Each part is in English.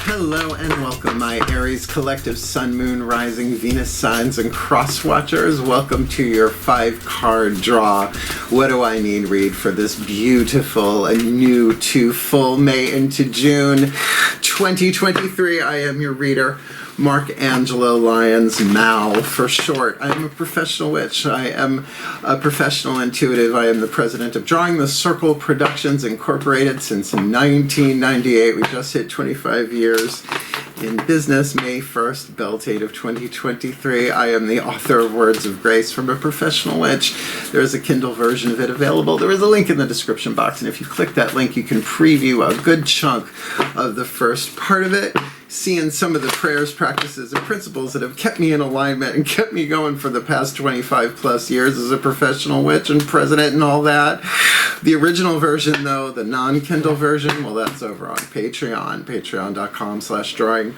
Hello and welcome, my Aries collective Sun, Moon, Rising, Venus signs and cross watchers. Welcome to your 5-card draw. What do I need read for this beautiful new to full May into June 2023? I am your reader, Angelo, Lyons, Mal for short. I am a professional witch. I am a professional intuitive. I am the president of Drawing the Circle Productions Incorporated since 1998. We just hit 25 years in business, May 1st, bell date of 2023. I am the author of Words of Grace from a Professional Witch. There is a Kindle version of it available. There is a link in the description box, and if you click that link, you can preview a good chunk of the first part of it, seeing some of the prayers, practices, and principles that have kept me in alignment and kept me going for the past 25 plus years as a professional witch and president and all that. The original version, though, the non-Kindle version, well, that's over on Patreon, patreon.com/drawing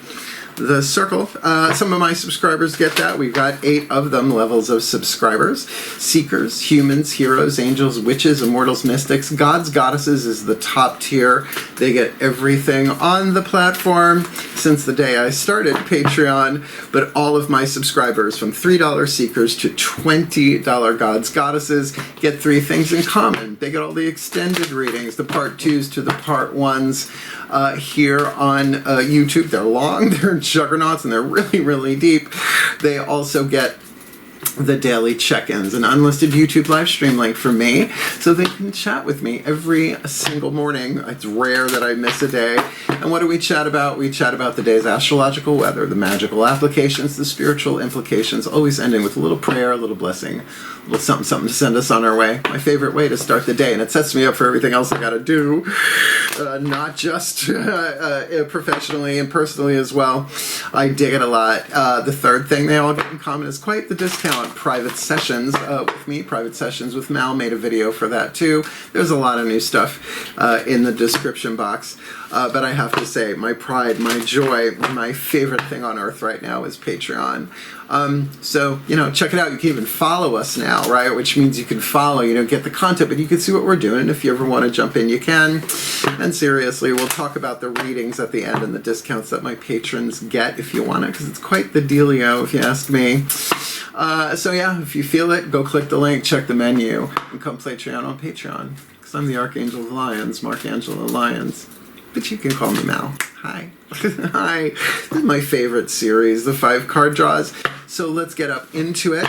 the circle. Some of my subscribers get that. We've got 8 of them, levels of subscribers. Seekers, humans, heroes, angels, witches, immortals, mystics, gods, goddesses is the top tier. They get everything on the platform since the day I started Patreon, but all of my subscribers from $3 seekers to $20 gods, goddesses get 3 things in common. They get all the extended readings, the part 2s to the part 1s here on YouTube. They're long, they're juggernauts, and they're really, really deep. They also get the daily check-ins, an unlisted YouTube live stream link for me, so they can chat with me every single morning. It's rare that I miss a day. And what do we chat about? We chat about the day's astrological weather, the magical applications, the spiritual implications, always ending with a little prayer, a little blessing, a little something to send us on our way. My favorite way to start the day, and it sets me up for everything else I gotta do, not just professionally and personally as well. I dig it a lot. The third thing they all get in common is quite the discount. Private sessions with me, private sessions with Mal, made a video for that too. There's a lot of new stuff in the description box. But I have to say, my pride, my joy, my favorite thing on earth right now is Patreon. So, check it out. You can even follow us now, right? Which means you can follow, get the content, but you can see what we're doing. And if you ever want to jump in, you can. And seriously, we'll talk about the readings at the end and the discounts that my patrons get if you want it, because it's quite the dealio, if you ask me. So yeah, if you feel it, go click the link, check the menu, and come play Trion on Patreon. Because I'm the Archangel of Lyons, Angelo Lyons. But you can call me Mal. Hi. Hi. This is my favorite series, the 5-card draws. So let's get up into it.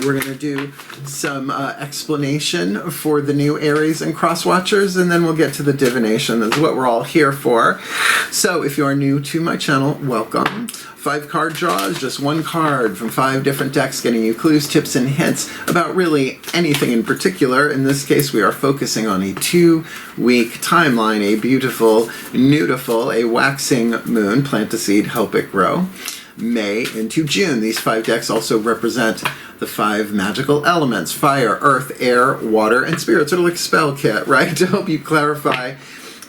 We're going to do some explanation for the new Aries and cross watchers, and then we'll get to the divination. That's what we're all here for. So if you are new to my channel, welcome. 5-card draws, just 1 card from 5 different decks, getting you clues, tips, and hints about really anything in particular. In this case, we are focusing on a 2-week timeline, a beautiful, nudiful, a waxing moon. Plant a seed, help it grow. May into June. These 5 decks also represent the 5 magical elements: fire, earth, air, water, and spirit. Sort of like a spell kit, right? To help you clarify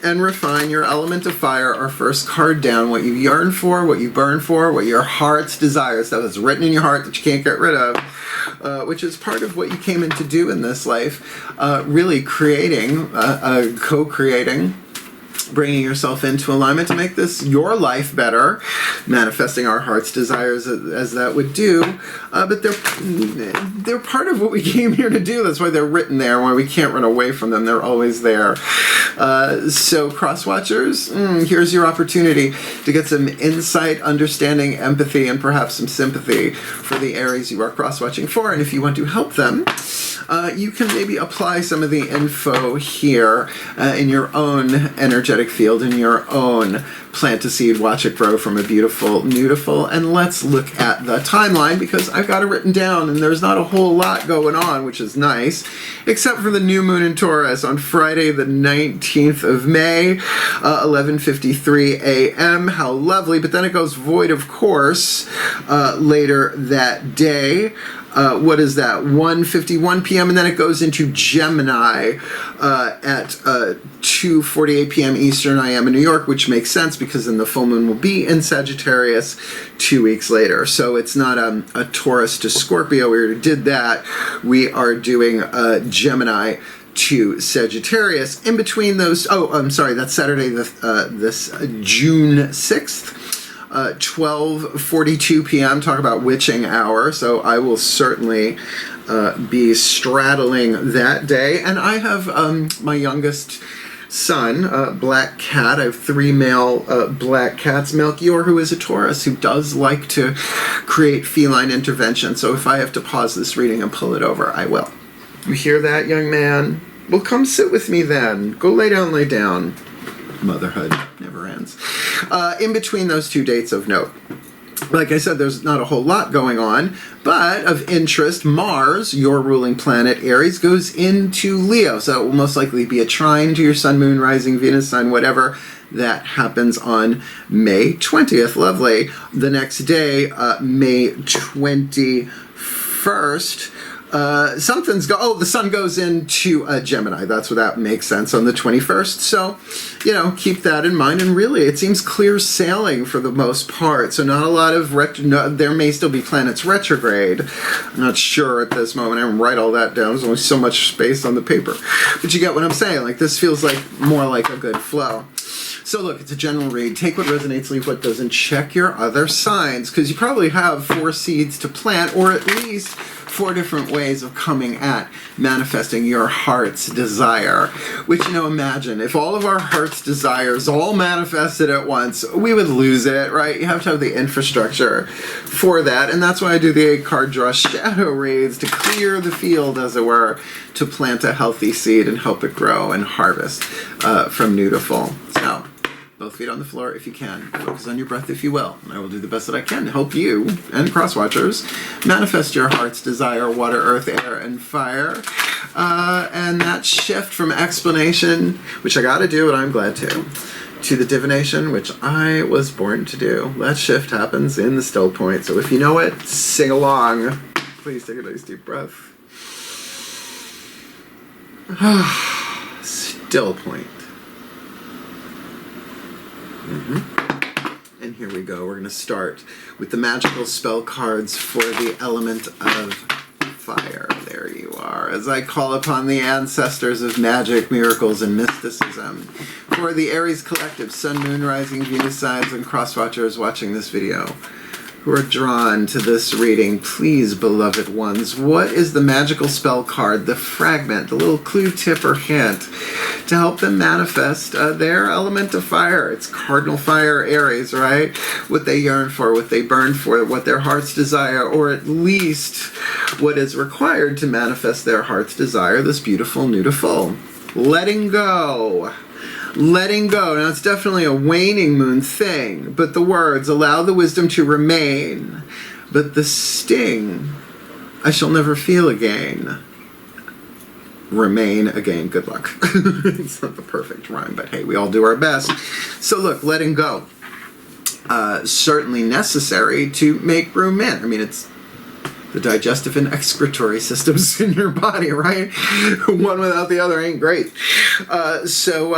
and refine your element of fire. Our first card down, what you yearn for, what you burn for, what your heart's desire, stuff that's written in your heart that you can't get rid of, which is part of what you came in to do in this life, really creating, co-creating, bringing yourself into alignment to make this your life better, manifesting our heart's desires as that would do, but they're part of what we came here to do. That's why they're written there, why we can't run away from them. They're always there. So cross watchers, here's your opportunity to get some insight, understanding, empathy, and perhaps some sympathy for the Aries you are cross watching for. And if you want to help them, you can maybe apply some of the info here in your own energetic field, in your own plant a seed, watch it grow from a beautiful, nudiful. And let's look at the timeline, because I've got it written down and there's not a whole lot going on, which is nice, except for the new moon in Taurus on Friday the 19th of May, 11:53 a.m. How lovely. But then it goes void, of course, later that day. What is that? 1:51 p.m. and then it goes into Gemini at 2:48 p.m. Eastern. I am in New York, which makes sense because then the full moon will be in Sagittarius 2 weeks later. So it's not a Taurus to Scorpio. We already did that. We are doing Gemini to Sagittarius. In between those, oh, I'm sorry, that's Saturday, this June 6th. 12:42 p.m. Talk about witching hour. So I will certainly be straddling that day. And I have my youngest son, Black Cat. I have 3 male black cats. Melchior, who is a Taurus, who does like to create feline intervention. So if I have to pause this reading and pull it over, I will. You hear that, young man? Well, come sit with me then. Go lay down. Motherhood never ends. In between those 2 dates of note, like I said, there's not a whole lot going on, but of interest, Mars, your ruling planet, Aries, goes into Leo. So it will most likely be a trine to your sun, moon, rising, Venus, sun, whatever. That happens on May 20th. Lovely. The next day, May 21st, the sun goes into Gemini. That's what that makes sense on the 21st. So, keep that in mind. And really, it seems clear sailing for the most part. So not a lot of there may still be planets retrograde. I'm not sure at this moment. I didn't write all that down. There's only so much space on the paper. But you get what I'm saying. Like, this feels like more like a good flow. So look, it's a general read. Take what resonates, leave what doesn't. Check your other signs, because you probably have 4 seeds to plant, or at least 4 different ways of coming at manifesting your heart's desire. Which, imagine if all of our heart's desires all manifested at once, we would lose it, right? You have to have the infrastructure for that. And that's why I do the 8-card draw shadow reads, to clear the field, as it were, to plant a healthy seed and help it grow and harvest from new to full. So, both feet on the floor if you can. Focus on your breath if you will. And I will do the best that I can to help you and cross-watchers manifest your heart's desire, water, earth, air, and fire. And that shift from explanation, which I got to do, and I'm glad to the divination, which I was born to do. That shift happens in the still point. So if you know it, sing along. Please take a nice deep breath. Still point. And here we go. We're going to start with the magical spell cards for the element of fire. There you are. As I call upon the ancestors of magic, miracles, and mysticism, for the Aries collective, sun, moon, rising, Venus signs, and cross-watchers watching this video, who are drawn to this reading, please, beloved ones, what is the magical spell card, the fragment, the little clue, tip, or hint to help them manifest their element of fire? It's cardinal fire, Aries, right? What they yearn for, what they burn for, what their heart's desire, or at least what is required to manifest their heart's desire, this beautiful new to full. Letting go. Letting go. Now, it's definitely a waning moon thing, but the words, allow the wisdom to remain, but the sting, I shall never feel again. Remain again. Good luck. It's not the perfect rhyme, but hey, we all do our best. So look, letting go. Certainly necessary to make room in. I mean, it's the digestive and excretory systems in your body, right? One without the other ain't great. So,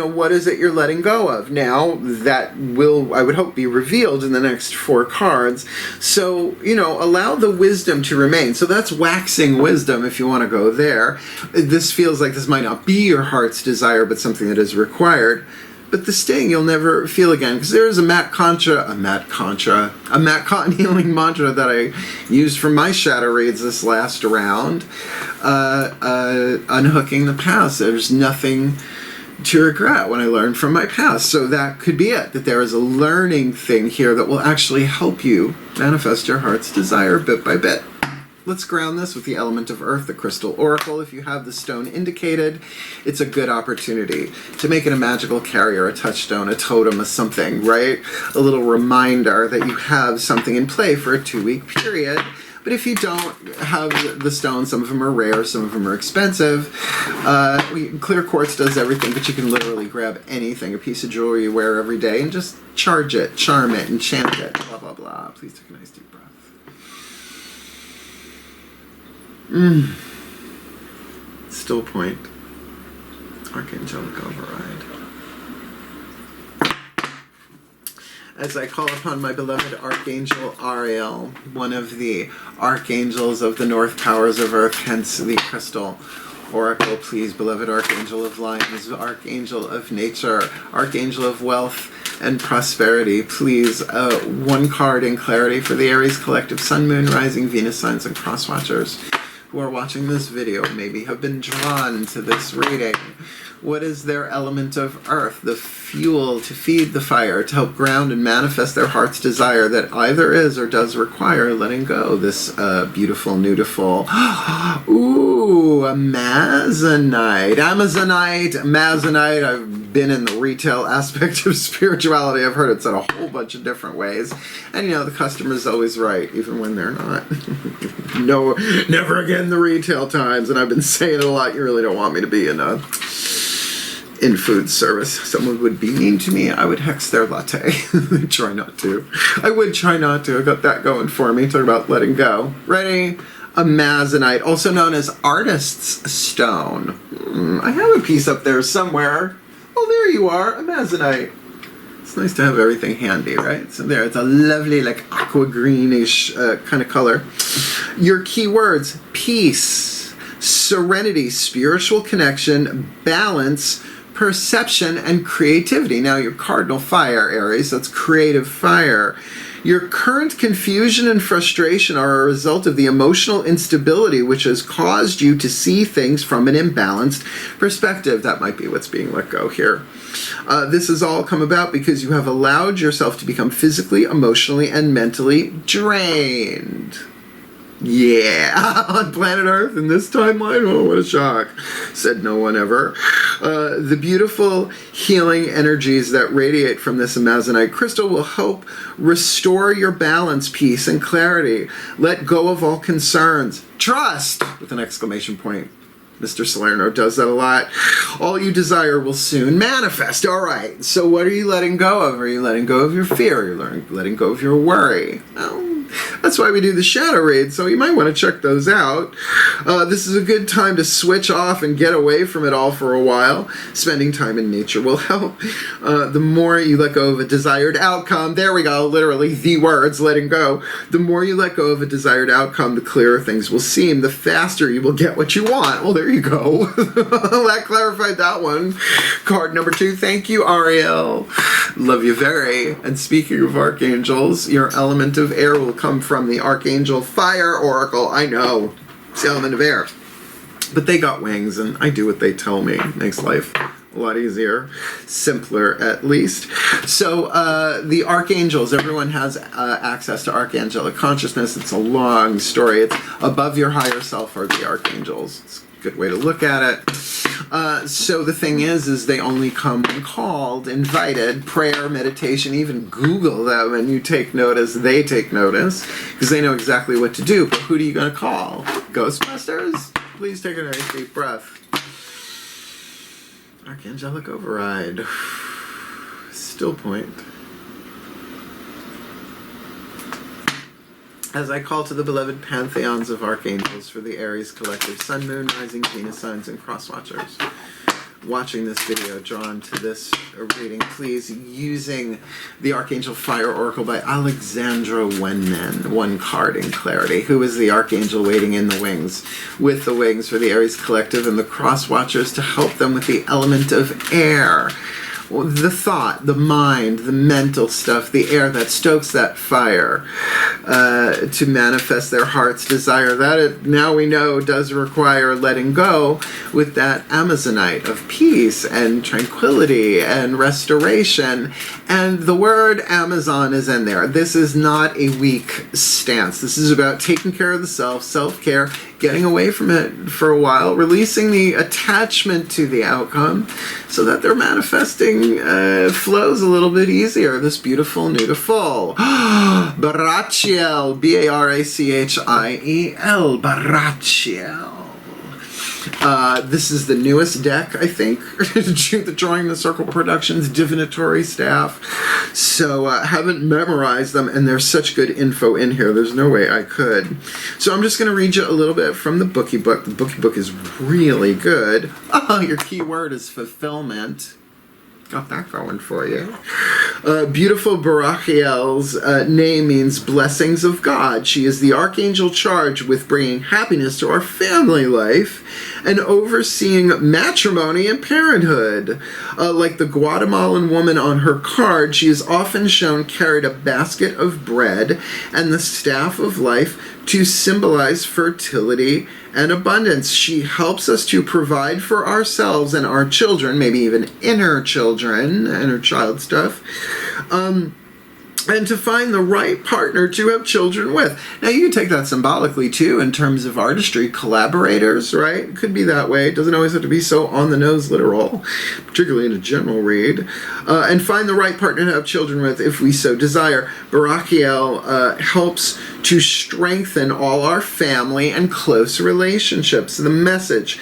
what is it you're letting go of? Now, that will, I would hope, be revealed in the next 4 cards. So, allow the wisdom to remain. So that's waxing wisdom, if you want to go there. This feels like this might not be your heart's desire, but something that is required. But the sting you'll never feel again, because there is a Matt Cotton healing mantra that I used for my shadow reads this last round. Unhooking the past. There's nothing to regret when I learned from my past. So that could be it, that there is a learning thing here that will actually help you manifest your heart's desire bit by bit. Let's ground this with the element of earth, the crystal oracle. If you have the stone indicated, it's a good opportunity to make it a magical carrier, a touchstone, a totem, a something, right? A little reminder that you have something in play for a 2-week period. But if you don't have the stone, some of them are rare, some of them are expensive. Clear quartz does everything, but you can literally grab anything, a piece of jewelry you wear every day, and just charge it, charm it, enchant it, blah, blah, blah. Please take a nice deep breath. Still point. Archangelic override. As I call upon my beloved Archangel Ariel, one of the archangels of the North Powers of Earth, hence the crystal Oracle, please, beloved Archangel of Lyons, Archangel of Nature, Archangel of Wealth and Prosperity, please, one card in clarity for the Aries collective Sun, Moon, Rising, Venus signs, and cross watchers who are watching this video, maybe have been drawn to this reading. What is their element of earth, the fuel to feed the fire, to help ground and manifest their heart's desire that either is or does require letting go? This beautiful, nudiful, ooh, Amazonite, Amazonite. I've been in the retail aspect of spirituality. I've heard it said a whole bunch of different ways. And you know, the customer's always right, even when they're not. No, never again the retail times. And I've been saying it a lot. You really don't want me to be in food service. Someone would be mean to me, I would hex their latte. Try not to. I would try not to. I got that going for me. Talk about letting go. Ready? Amazonite, also known as artist's stone. I have a piece up there somewhere. Oh, there you are, Amazonite. It's nice to have everything handy, right? So there, it's a lovely, like, aqua greenish kind of color. Your keywords: peace, serenity, spiritual connection, balance, perception, and creativity. Now, your cardinal fire, Aries, that's creative fire. Your current confusion and frustration are a result of the emotional instability which has caused you to see things from an imbalanced perspective. That might be what's being let go here. This has all come about because you have allowed yourself to become physically, emotionally, and mentally drained. Yeah, on planet Earth in this timeline? Oh, what a shock. Said no one ever. The beautiful healing energies that radiate from this Amazonite crystal will help restore your balance, peace, and clarity. Let go of all concerns. Trust! With an exclamation point. Mr. Salerno does that a lot. All you desire will soon manifest. All right, so what are you letting go of? Are you letting go of your fear? Are you letting go of your worry? Well, that's why we do the shadow read, so you might want to check those out. This is a good time to switch off and get away from it all for a while. Spending time in nature will help. The more you let go of a desired outcome, there we go, literally the words, letting go. The more you let go of a desired outcome, the clearer things will seem. The faster you will get what you want. Well, there you go. That clarified that one. Card number 2. Thank you, Ariel. Love you very. And speaking of archangels, your element of air will come from the Archangel Fire Oracle. I know, it's the element of air. But they got wings, and I do what they tell me. Makes life a lot easier, simpler at least. So the archangels, everyone has access to archangelic consciousness. It's a long story. It's above your higher self are the archangels. It's a good way to look at it. So the thing is they only come when called, invited, prayer, meditation, even Google them and you take notice, they take notice, because they know exactly what to do. But who are you going to call? Ghostbusters? Please take a nice deep breath. Archangelic override. Still point. As I call to the beloved pantheons of archangels for the Aries collective Sun, Moon, Rising, Venus signs, and cross watchers watching this video, drawn to this reading, please, using the Archangel Fire Oracle by Alexandra Wenman, one card in clarity. Who is the archangel waiting in the wings, with the wings for the Aries collective and the cross watchers to help them with the element of air? The thought, the mind, the mental stuff, the air that stokes that fire to manifest their heart's desire. That, now we know, does require letting go with that Amazonite of peace and tranquility and restoration. And the word Amazon is in there. This is not a weak stance. This is about taking care of the self, self-care, getting away from it for a while, releasing the attachment to the outcome so that their manifesting flows a little bit easier. This beautiful, beautiful. Barachiel, B-A-R-A-C-H-I-E-L, Barachiel. This is the newest deck, I think, the Drawing the Circle Productions divinatory staff. So haven't memorized them, and there's such good info in here. There's no way I could. So I'm just going to read you a little bit from the Bookie Book. The Bookie Book is really good. Oh, your key word is fulfillment. Got that going for you. Beautiful Barachiel's name means blessings of God. She is the archangel charged with bringing happiness to our family life and overseeing matrimony and parenthood. Like the Guatemalan woman on her card, she is often shown carried a basket of bread and the staff of life to symbolize fertility and abundance. She helps us to provide for ourselves and our children, maybe even inner children, inner child stuff, and to find the right partner to have children with. Now, you can take that symbolically, too, in terms of artistry. Collaborators, right? It could be that way. It doesn't always have to be so on-the-nose literal, particularly in a general read. And find the right partner to have children with if we so desire. Barachiel helps to strengthen all our family and close relationships. The message: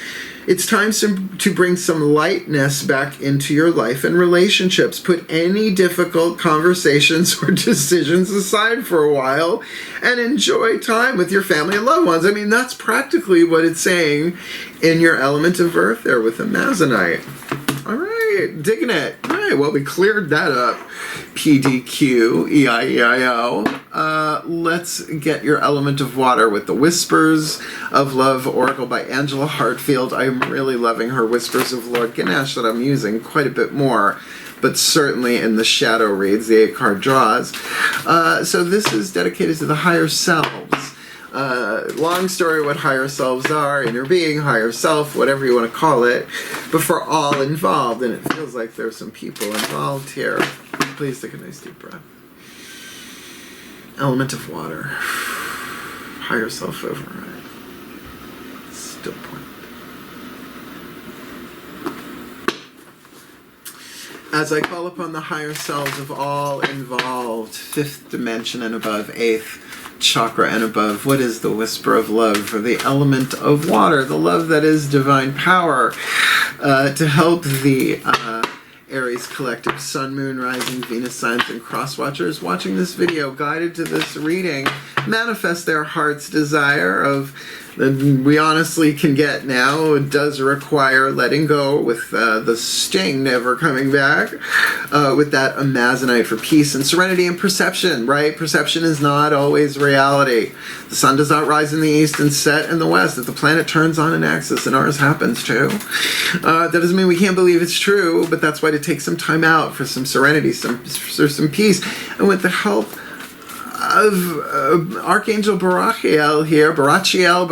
it's time to bring some lightness back into your life and relationships. Put any difficult conversations or decisions aside for a while and enjoy time with your family and loved ones. I mean, that's practically what it's saying in your element of earth there with the Amazonite. All right, digging it. All right, well, we cleared that up. PDQ, EIEIO. Let's get your element of water with the Whispers of Love Oracle by Angela Hartfield. I'm really loving her Whispers of Lord Ganesh that I'm using quite a bit more, but certainly in the shadow reads, the 8-card draws. So this is dedicated to the higher selves. Long story what higher selves are, inner being, higher self, whatever you want to call it, but for all involved, and it feels like there's some people involved here. Please take a nice deep breath. Element of water. Higher self override. Still point. As I call upon the higher selves of all involved, 5th dimension and above, 8th chakra and above, what is the whisper of love for the element of water, the love that is divine power, to help the Aries collective Sun, Moon, Rising, Venus signs, and cross watchers watching this video, guided to this reading, manifest their heart's desire of that we honestly can get now. It does require letting go with the sting never coming back, with that Amazonite for peace and serenity and perception, right? Perception is not always reality. The sun does not rise in the east and set in the west. If the planet turns on an axis, and ours happens too, that doesn't mean we can't believe it's true, but that's why to take some time out for some serenity, some peace, and with the help of Archangel Barachiel here, Barachiel,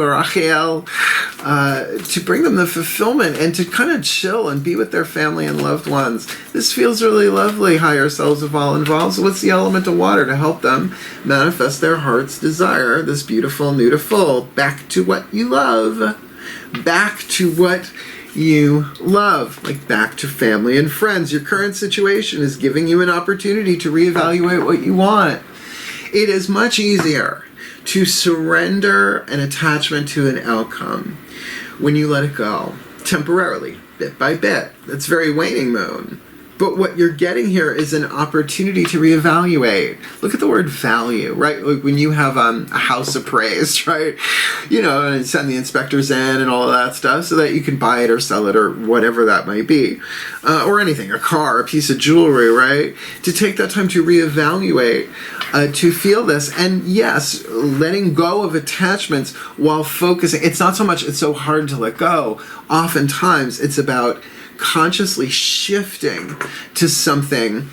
to bring them the fulfillment and to kind of chill and be with their family and loved ones. This feels really lovely, higher selves of all involved. So what's the element of water to help them manifest their heart's desire, this beautiful, beautiful, back to what you love, back to what you love, like back to family and friends. Your current situation is giving you an opportunity to reevaluate what you want. It is much easier to surrender an attachment to an outcome when you let it go, temporarily, bit by bit. That's very waning moon. But what you're getting here is an opportunity to reevaluate. Look at the word value, right? Like when you have a house appraised, right? You know, and send the inspectors in and all of that stuff so that you can buy it or sell it or whatever that might be. Or anything, a car, a piece of jewelry, right? To take that time to reevaluate, to feel this. And yes, letting go of attachments while focusing. It's not so much it's so hard to let go. Oftentimes it's about consciously shifting to something,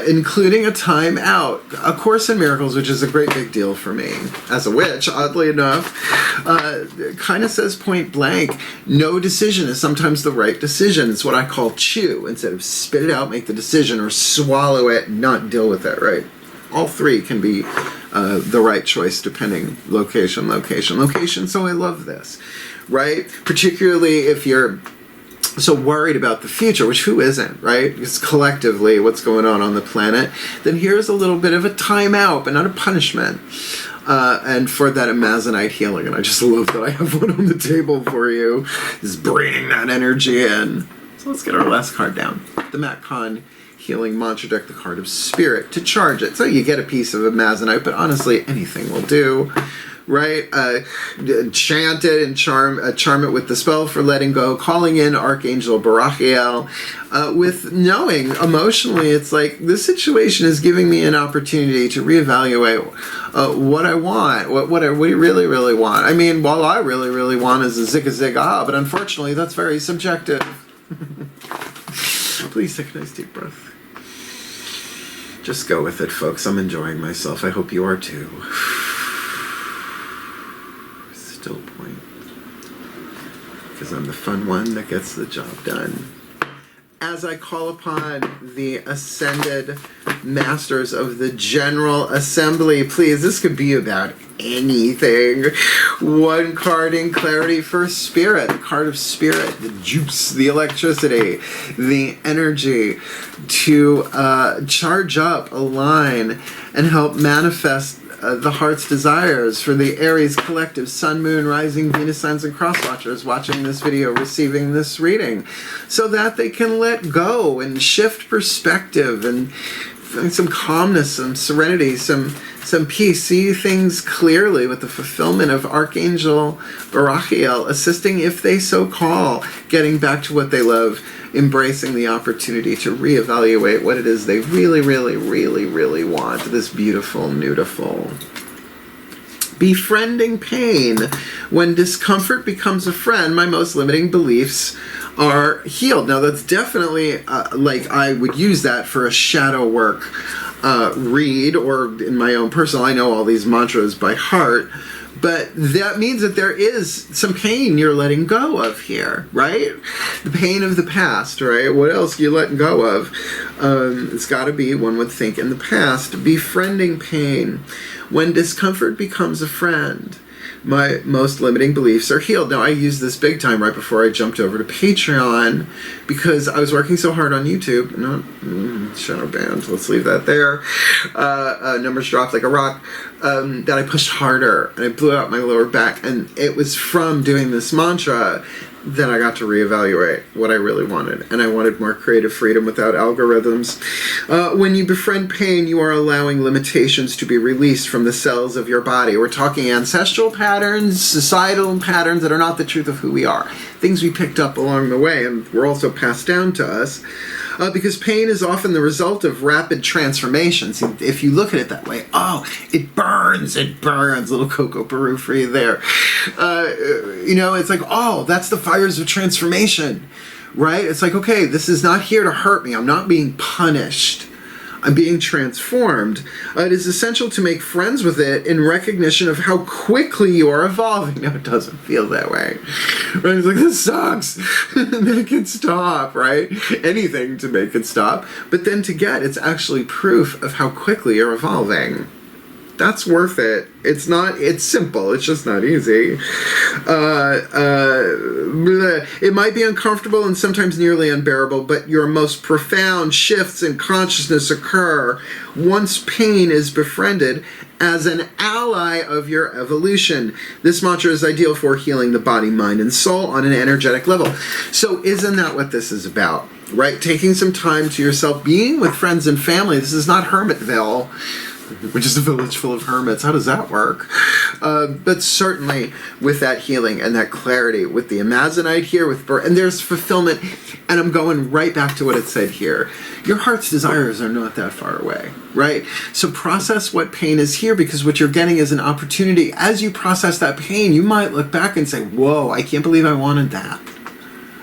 including a time out. A Course in Miracles, which is a great big deal for me as a witch, oddly enough, kind of says point blank, no decision is sometimes the right decision. It's what I call chew. Instead of spit it out, make the decision, or swallow it, not deal with it, right? All three can be the right choice depending location. So I love this, right? Particularly if you're so worried about the future, which who isn't, right? It's collectively what's going on the planet. Then here's a little bit of a timeout, but not a punishment. And for that Amazonite healing, and I just love that I have one on the table for you, is bringing that energy in. So let's get our last card down. The Kahn Healing Mantra Deck, the card of Spirit, to charge it. So you get a piece of Amazonite, but honestly, anything will do. right? Chant it and charm it with the spell for letting go, calling in Archangel Barachiel, with knowing emotionally, it's like, this situation is giving me an opportunity to reevaluate what I want, what I really, really want. I mean, all I really, really want is a zig but unfortunately, that's very subjective. Please take a nice deep breath. Just go with it, folks. I'm enjoying myself. I hope you are too. Still point. Because I'm the fun one that gets the job done. As I call upon the ascended masters of the General Assembly, please, this could be about anything. One card in clarity for Spirit, the card of Spirit, the juice, the electricity, the energy to charge up, align, and help manifest the heart's desires for the Aries collective, Sun, Moon, Rising, Venus signs, and cross watchers watching this video, receiving this reading, so that they can let go and shift perspective and find some calmness, some serenity, some peace, see things clearly with the fulfillment of Archangel Barachiel, assisting if they so call, getting back to what they love, embracing the opportunity to reevaluate what it is they really, really, really, really want. This beautiful, beautiful. Befriending pain. When discomfort becomes a friend, my most limiting beliefs are healed. Now that's definitely, like I would use that for a shadow work read, or in my own personal, I know all these mantras by heart. But that means that there is some pain you're letting go of here, right? The pain of the past, right? What else are you letting go of? It's got to be, one would think, in the past. Befriending pain. When discomfort becomes a friend, my most limiting beliefs are healed. Now, I used this big time right before I jumped over to Patreon because I was working so hard on YouTube. Shadow banned. Let's leave that there. Numbers dropped like a rock. That I pushed harder and I blew out my lower back. And it was from doing this mantra that I got to reevaluate what I really wanted. And I wanted more creative freedom without algorithms. When you befriend pain, you are allowing limitations to be released from the cells of your body. We're talking ancestral patterns, societal patterns that are not the truth of who we are. Things we picked up along the way and were also passed down to us. Because pain is often the result of rapid transformations. If you look at it that way, oh, it burns, little Coco Peru for you there. You know, it's like, oh, that's the fires of transformation, right? It's like, okay, this is not here to hurt me. I'm not being punished. I'm being transformed. It is essential to make friends with it in recognition of how quickly you are evolving. No, it doesn't feel that way. Right? It's like, this sucks. Make it stop, right? Anything to make it stop. But then to get, it's actually proof of how quickly you're evolving. That's worth it. It's simple. It's just not easy. It might be uncomfortable and sometimes nearly unbearable, but your most profound shifts in consciousness occur once pain is befriended as an ally of your evolution. This mantra is ideal for healing the body, mind, and soul on an energetic level. So isn't that what this is about? Right? Taking some time to yourself, being with friends and family. This is not Hermitville, which is a village full of hermits. How does that work? But certainly with that healing and that clarity, with the Amazonite here, and there's fulfillment, and I'm going right back to what it said here. Your heart's desires are not that far away, right? So process what pain is here, because what you're getting is an opportunity. As you process that pain, you might look back and say, whoa, I can't believe I wanted that.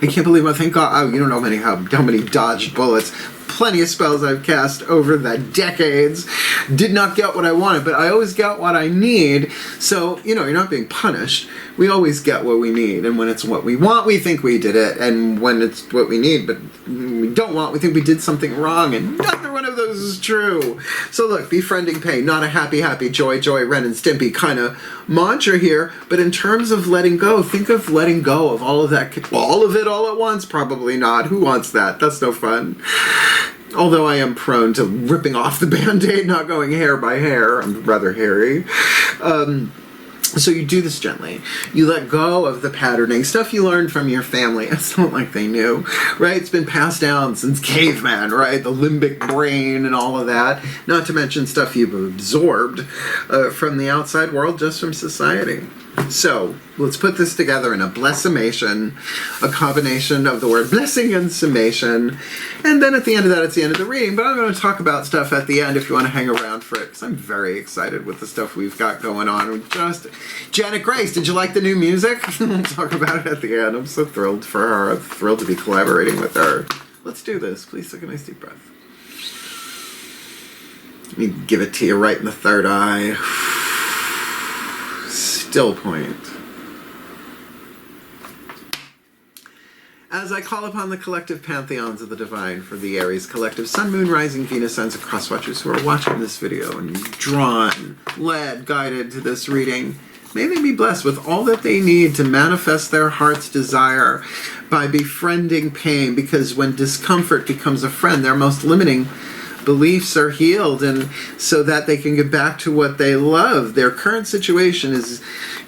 I can't believe I think, you don't know how many dodged bullets. Plenty of spells I've cast over the decades. Did not get what I wanted, but I always get what I need. So, you're not being punished. We always get what we need. And when it's what we want, we think we did it. And when it's what we need, but we don't want, we think we did something wrong. And neither one of those is true. So look, befriending pain, not a happy, joy, Ren and Stimpy kind of mantra here. But in terms of letting go, think of letting go of all of that. All of it all at once? Probably not. Who wants that? That's no fun. Although I am prone to ripping off the Band-Aid, not going hair by hair. I'm rather hairy. So you do this gently. You let go of the patterning, stuff you learned from your family. It's not like they knew, right? It's been passed down since caveman, right? The limbic brain and all of that. Not to mention stuff you've absorbed from the outside world, just from society. So let's put this together in a blessimation, a combination of the word blessing and summation. And then at the end of that, it's the end of the reading. But I'm going to talk about stuff at the end if you want to hang around for it, because I'm very excited with the stuff we've got going on. Janet Grace, did you like the new music? We'll talk about it at the end. I'm so thrilled for her. I'm thrilled to be collaborating with her. Let's do this. Please take a nice deep breath. Let me give it to you right in the third eye. Still point. As I call upon the collective pantheons of the divine for the Aries collective sun, moon, rising, Venus, signs, and cross-watchers who are watching this video and drawn, led, guided to this reading, may they be blessed with all that they need to manifest their heart's desire by befriending pain, because when discomfort becomes a friend, their most limiting beliefs are healed, and so that they can get back to what they love. Their current situation is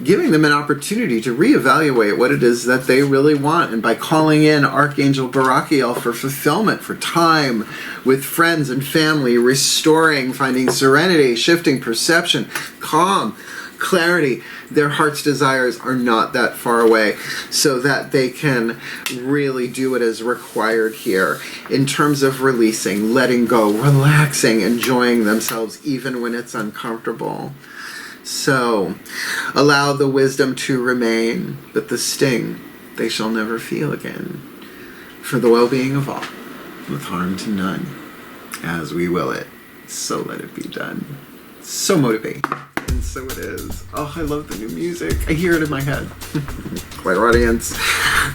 giving them an opportunity to reevaluate what it is that they really want, and by calling in Archangel Barachiel for fulfillment, for time with friends and family, restoring, finding serenity, shifting perception, calm, clarity, their heart's desires are not that far away, so that they can really do what is required here in terms of releasing, letting go, relaxing, enjoying themselves even when it's uncomfortable. So allow the wisdom to remain, but the sting they shall never feel again, for the well-being of all, with harm to none, as we will it, so let it be done. So motivate. And so it is. Oh, I love the new music. I hear it in my head. Clairaudience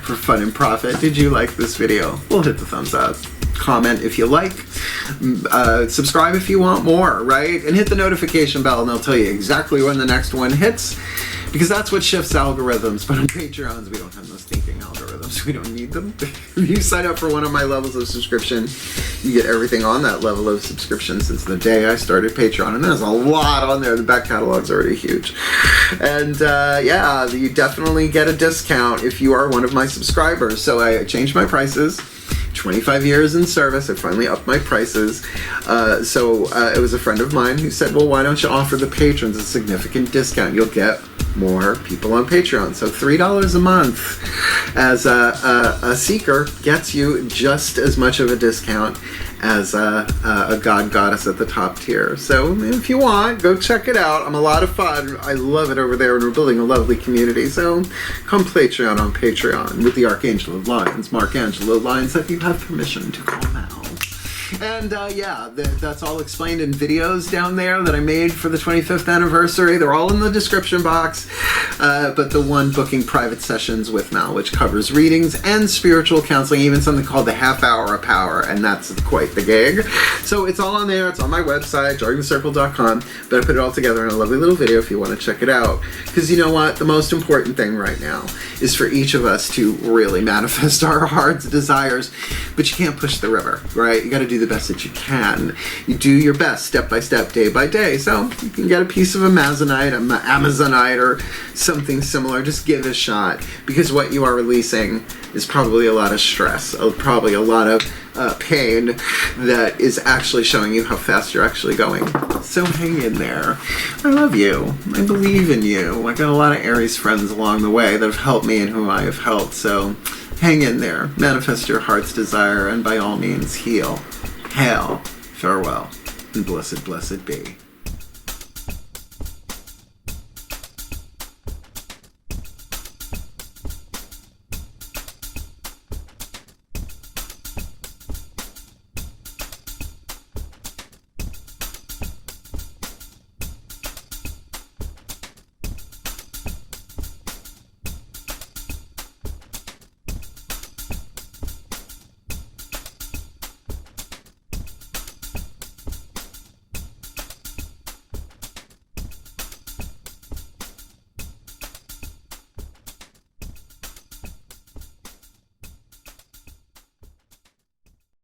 for fun and profit. Did you like this video? Well, hit the thumbs up. Comment if you like. Subscribe if you want more, right? And hit the notification bell and they'll tell you exactly when the next one hits, because that's what shifts algorithms. But on Patreons, we don't have those thinking algorithms. We don't need them. If you sign up for one of my levels of subscription, you get everything on that level of subscription since the day I started Patreon. And there's a lot on there. The back catalog's already huge. And yeah, you definitely get a discount if you are one of my subscribers. So I changed my prices. 25 years in service, I finally upped my prices. So it was a friend of mine who said, well, why don't you offer the patrons a significant discount? You'll get more people on Patreon. So $3 a month as a seeker gets you just as much of a discount as a god goddess at the top tier. So if you want, go check it out. I'm a lot of fun. I love it over there, and we're building a lovely community. So come Patreon on Patreon with the Archangel of Lyons, Mark Angelo Lyons, that you have permission to call now. And yeah, that's all explained in videos down there that I made for the 25th anniversary. They're all in the description box. But the one booking private sessions with Mal, which covers readings and spiritual counseling, even something called the half hour of power, and that's quite the gig. So it's all on there. It's on my website, jargoncircle.com. But I put it all together in a lovely little video if you want to check it out. Because you know what? The most important thing right now is for each of us to really manifest our heart's desires. But you can't push the river, right? You got to do the best that you can. You do your best step by step, day by day. So you can get a piece of Amazonite or something similar. Just give it a shot, because what you are releasing is probably a lot of stress, probably a lot of pain that is actually showing you how fast you're actually going. So hang in there. I love you. I believe in you. I got a lot of Aries friends along the way that have helped me and whom I have helped. So hang in there. Manifest your heart's desire, and by all means heal. Hail, farewell, and blessed, blessed be.